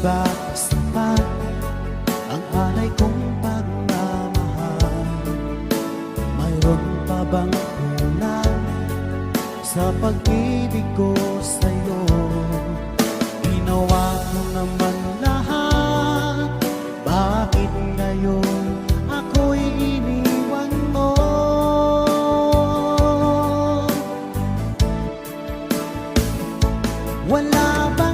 ba sapat ang alay kong pagmamahal? Mayroon pa bang kulang sa pag-ibig ko sa'yo? Ginawa ko naman lahat, bakit ngayon ako'y iniwan mo? Wala ba